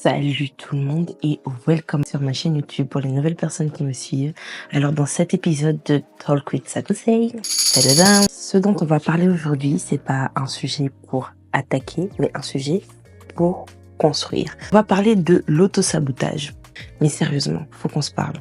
Salut tout le monde et welcome sur ma chaîne YouTube pour les nouvelles personnes qui me suivent. Alors dans cet épisode de Talk with Sakusei, tadadam, ce dont on va parler aujourd'hui, c'est pas un sujet pour attaquer, mais un sujet pour construire. On va parler de l'autosabotage. Mais sérieusement, faut qu'on se parle.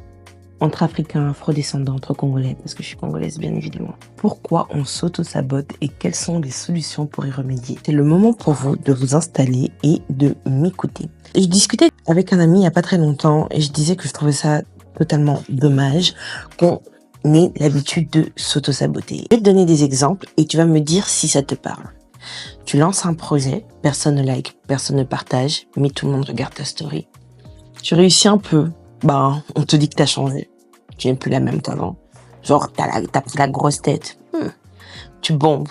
Entre Africains, afro-descendants, entre Congolais, parce que je suis congolaise bien évidemment. Pourquoi on s'auto-sabote et quelles sont les solutions pour y remédier? C'est le moment pour vous de vous installer et de m'écouter. Je discutais avec un ami il n'y a pas très longtemps et je disais que je trouvais ça totalement dommage qu'on ait l'habitude de s'auto-saboter. Je vais te donner des exemples et tu vas me dire si ça te parle. Tu lances un projet, personne ne like, personne ne partage, mais tout le monde regarde ta story. Tu réussis un peu, on te dit que t'as changé. Tu n'es plus la même qu'avant. Genre, t'as pris la grosse tête. Tu bombes.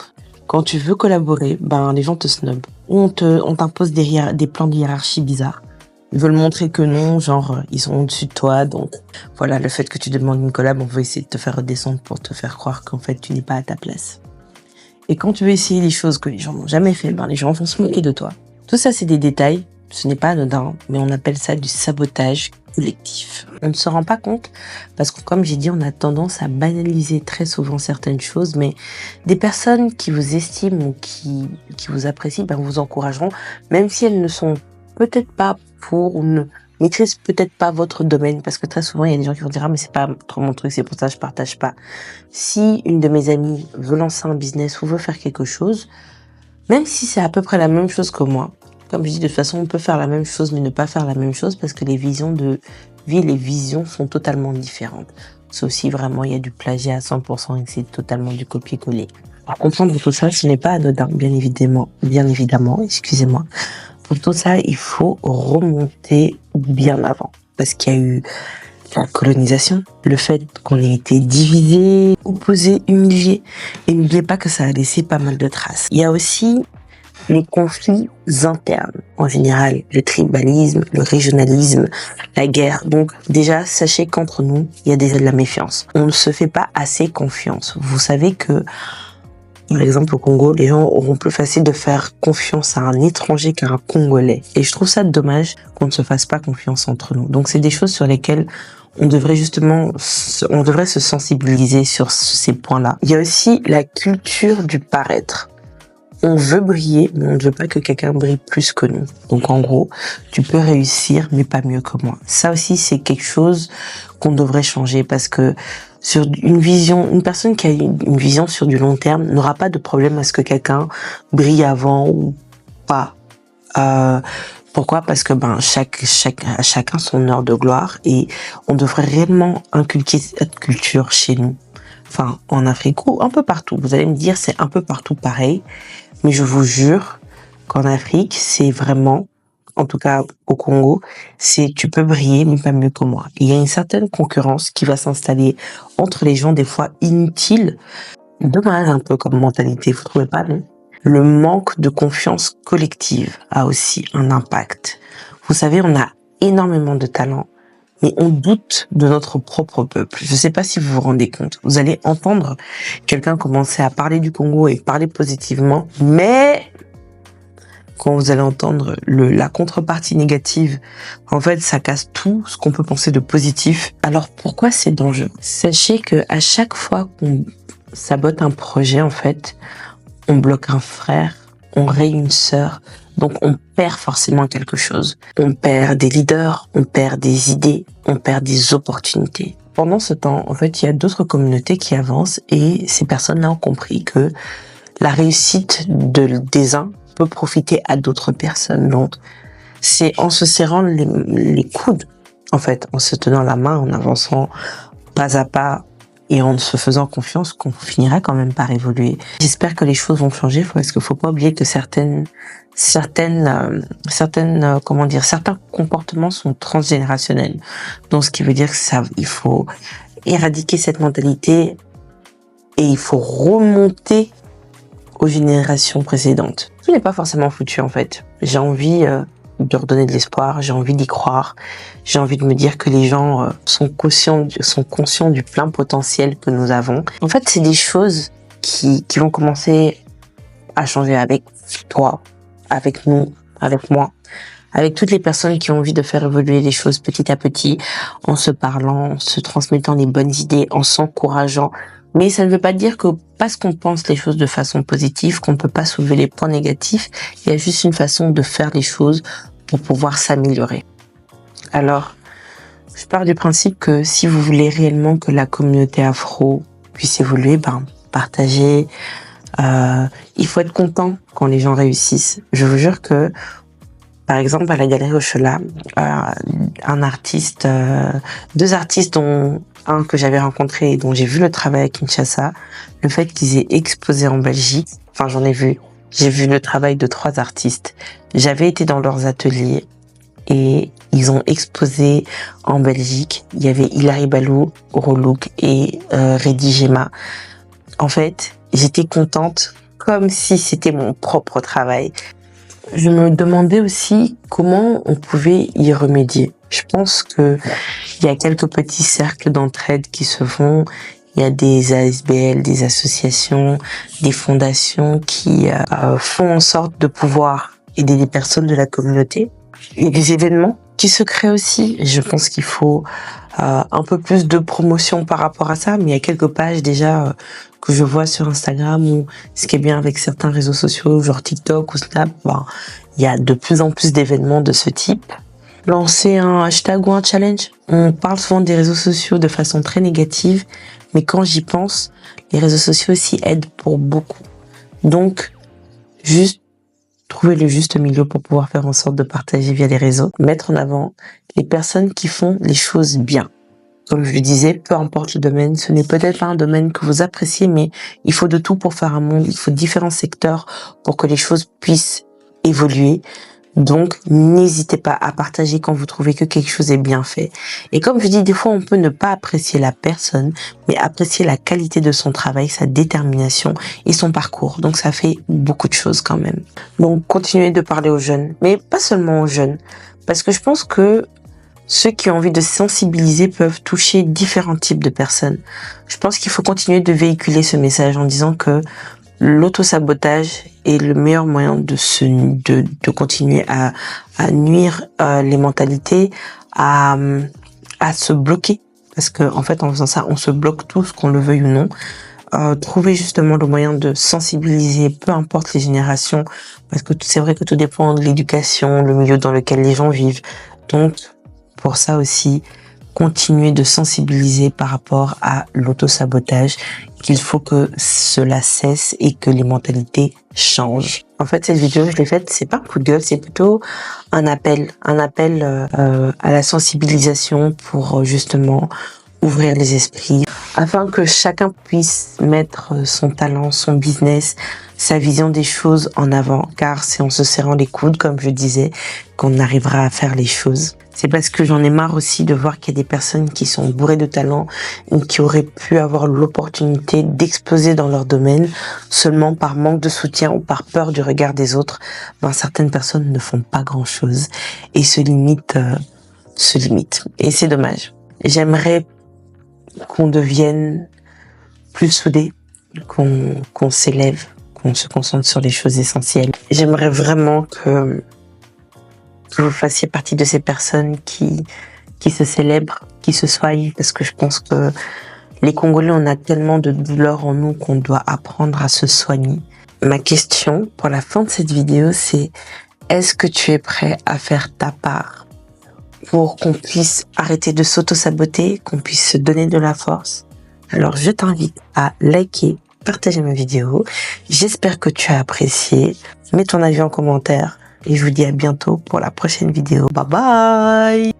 Quand tu veux collaborer, les gens te snobent. Ou on t'impose des plans de hiérarchie bizarres. Ils veulent montrer que non, genre, ils sont au-dessus de toi. Donc, voilà, le fait que tu demandes une collab, on va essayer de te faire redescendre pour te faire croire qu'en fait, tu n'es pas à ta place. Et quand tu veux essayer les choses que les gens n'ont jamais fait, les gens vont se moquer de toi. Tout ça, c'est des détails. Ce n'est pas anodin, mais on appelle ça du sabotage collectif. On ne se rend pas compte parce que, comme j'ai dit, on a tendance à banaliser très souvent certaines choses, mais des personnes qui vous estiment ou qui vous apprécient, vous encourageront, même si elles ne sont peut-être pas pour ou ne maîtrisent peut-être pas votre domaine, parce que très souvent, il y a des gens qui vont dire « Ah, mais c'est pas trop mon truc, c'est pour ça que je partage pas ». Si une de mes amies veut lancer un business ou veut faire quelque chose, même si c'est à peu près la même chose que moi, comme je dis, de toute façon, on peut faire la même chose, mais ne pas faire la même chose parce que les visions de vie, les visions sont totalement différentes. Sauf si vraiment il y a du plagiat à 100% et que c'est totalement du copier-coller. Pour comprendre tout ça, ce n'est pas anodin, bien évidemment, excusez-moi. Pour tout ça, il faut remonter bien avant. Parce qu'il y a eu la colonisation, le fait qu'on ait été divisé, opposé, humilié. Et n'oubliez pas que ça a laissé pas mal de traces. Il y a aussi les conflits internes, en général, le tribalisme, le régionalisme, la guerre. Donc déjà, sachez qu'entre nous, il y a déjà de la méfiance. On ne se fait pas assez confiance. Vous savez que, par exemple, au Congo, les gens auront plus facile de faire confiance à un étranger qu'à un Congolais. Et je trouve ça dommage qu'on ne se fasse pas confiance entre nous. Donc c'est des choses sur lesquelles on devrait se sensibiliser sur ces points-là. Il y a aussi la culture du paraître. On veut briller, mais on ne veut pas que quelqu'un brille plus que nous. Donc en gros, tu peux réussir, mais pas mieux que moi. Ça aussi, c'est quelque chose qu'on devrait changer parce que sur une personne qui a une vision sur du long terme n'aura pas de problème à ce que quelqu'un brille avant ou pas. Pourquoi? Parce que chacun son heure de gloire et on devrait réellement inculquer cette culture chez nous. Enfin, en Afrique ou un peu partout. Vous allez me dire, c'est un peu partout pareil. Mais je vous jure qu'en Afrique, c'est vraiment, en tout cas au Congo, tu peux briller, mais pas mieux que moi. Et il y a une certaine concurrence qui va s'installer entre les gens, des fois inutile. Dommage un peu comme mentalité, vous trouvez pas, non? Le manque de confiance collective a aussi un impact. Vous savez, on a énormément de talent, mais on doute de notre propre peuple. Je ne sais pas si vous vous rendez compte. Vous allez entendre quelqu'un commencer à parler du Congo et parler positivement, mais quand vous allez entendre la contrepartie négative, en fait, ça casse tout ce qu'on peut penser de positif. Alors pourquoi c'est dangereux? Sachez que à chaque fois qu'on sabote un projet, en fait, on bloque un frère, on raye une sœur. Donc, on perd forcément quelque chose. On perd des leaders, on perd des idées, on perd des opportunités. Pendant ce temps, en fait, il y a d'autres communautés qui avancent et ces personnes-là ont compris que la réussite des uns peut profiter à d'autres personnes. Donc, c'est en se serrant les coudes, en fait, en se tenant la main, en avançant pas à pas, et en se faisant confiance qu'on finira quand même par évoluer. J'espère que les choses vont changer parce qu'il faut pas oublier que certains comportements sont transgénérationnels. Donc, ce qui veut dire que il faut éradiquer cette mentalité et il faut remonter aux générations précédentes. Tout n'est pas forcément foutu, en fait. J'ai envie de redonner de l'espoir, j'ai envie d'y croire, j'ai envie de me dire que les gens sont conscients du plein potentiel que nous avons. En fait, c'est des choses qui vont commencer à changer avec toi, avec nous, avec moi. avec toutes les personnes qui ont envie de faire évoluer les choses petit à petit, en se parlant, en se transmettant les bonnes idées, en s'encourageant. Mais ça ne veut pas dire que parce qu'on pense les choses de façon positive, qu'on ne peut pas soulever les points négatifs. Il y a juste une façon de faire les choses pour pouvoir s'améliorer. Alors, je pars du principe que si vous voulez réellement que la communauté afro puisse évoluer, partagez. Il faut être content quand les gens réussissent. Je vous jure que, par exemple, à la Galerie Hochelag, deux artistes dont un que j'avais rencontré et dont j'ai vu le travail à Kinshasa, le fait qu'ils aient exposé en Belgique, j'ai vu le travail de 3 artistes. J'avais été dans leurs ateliers et ils ont exposé en Belgique. Il y avait Hilary Balou, Rolouk et Reddy Gema. En fait, j'étais contente comme si c'était mon propre travail. Je me demandais aussi comment on pouvait y remédier. Je pense que il y a quelques petits cercles d'entraide qui se font. Il y a des ASBL, des associations, des fondations qui font en sorte de pouvoir aider les personnes de la communauté. Il y a des événements qui se créent aussi. Et je pense qu'il faut un peu plus de promotion par rapport à ça. Mais il y a quelques pages déjà que je vois sur Instagram ou ce qui est bien avec certains réseaux sociaux, genre TikTok ou Snap. Il y a de plus en plus d'événements de ce type. Lancer un hashtag ou un challenge. On parle souvent des réseaux sociaux de façon très négative. Mais quand j'y pense, les réseaux sociaux aussi aident pour beaucoup. Donc, juste trouver le juste milieu pour pouvoir faire en sorte de partager via les réseaux. Mettre en avant les personnes qui font les choses bien. Comme je le disais, peu importe le domaine, ce n'est peut-être pas un domaine que vous appréciez, mais il faut de tout pour faire un monde. Il faut différents secteurs pour que les choses puissent évoluer. Donc, n'hésitez pas à partager quand vous trouvez que quelque chose est bien fait. Et comme je dis, des fois, on peut ne pas apprécier la personne, mais apprécier la qualité de son travail, sa détermination et son parcours. Donc, ça fait beaucoup de choses quand même. Donc, continuez de parler aux jeunes, mais pas seulement aux jeunes. Parce que je pense que ceux qui ont envie de sensibiliser peuvent toucher différents types de personnes. Je pense qu'il faut continuer de véhiculer ce message en disant que l'autosabotage est le meilleur moyen de continuer à nuire les mentalités, à se bloquer. Parce que en fait, en faisant ça, on se bloque tous, qu'on le veuille ou non. Trouver justement le moyen de sensibiliser, peu importe les générations, parce que c'est vrai que tout dépend de l'éducation, le milieu dans lequel les gens vivent. Donc, pour ça aussi, continuer de sensibiliser par rapport à l'autosabotage, qu'il faut que cela cesse et que les mentalités changent. En fait, cette vidéo, je l'ai faite, c'est pas un coup de gueule, c'est plutôt un appel à la sensibilisation pour justement ouvrir les esprits, afin que chacun puisse mettre son talent, son business, sa vision des choses en avant, car c'est en se serrant les coudes, comme je disais, qu'on arrivera à faire les choses. C'est parce que j'en ai marre aussi de voir qu'il y a des personnes qui sont bourrées de talent et qui auraient pu avoir l'opportunité d'exploser dans leur domaine seulement par manque de soutien ou par peur du regard des autres. Certaines personnes ne font pas grand-chose et se limitent. Et c'est dommage. J'aimerais qu'on devienne plus soudés, qu'on s'élève, qu'on se concentre sur les choses essentielles. J'aimerais vraiment que vous fassiez partie de ces personnes qui se célèbrent, qui se soignent, parce que je pense que les Congolais, on a tellement de douleurs en nous qu'on doit apprendre à se soigner. Ma question pour la fin de cette vidéo, c'est: est-ce que tu es prêt à faire ta part pour qu'on puisse arrêter de s'auto-saboter, qu'on puisse se donner de la force? Alors, je t'invite à liker, partager ma vidéo. J'espère que tu as apprécié. Mets ton avis en commentaire et je vous dis à bientôt pour la prochaine vidéo. Bye bye!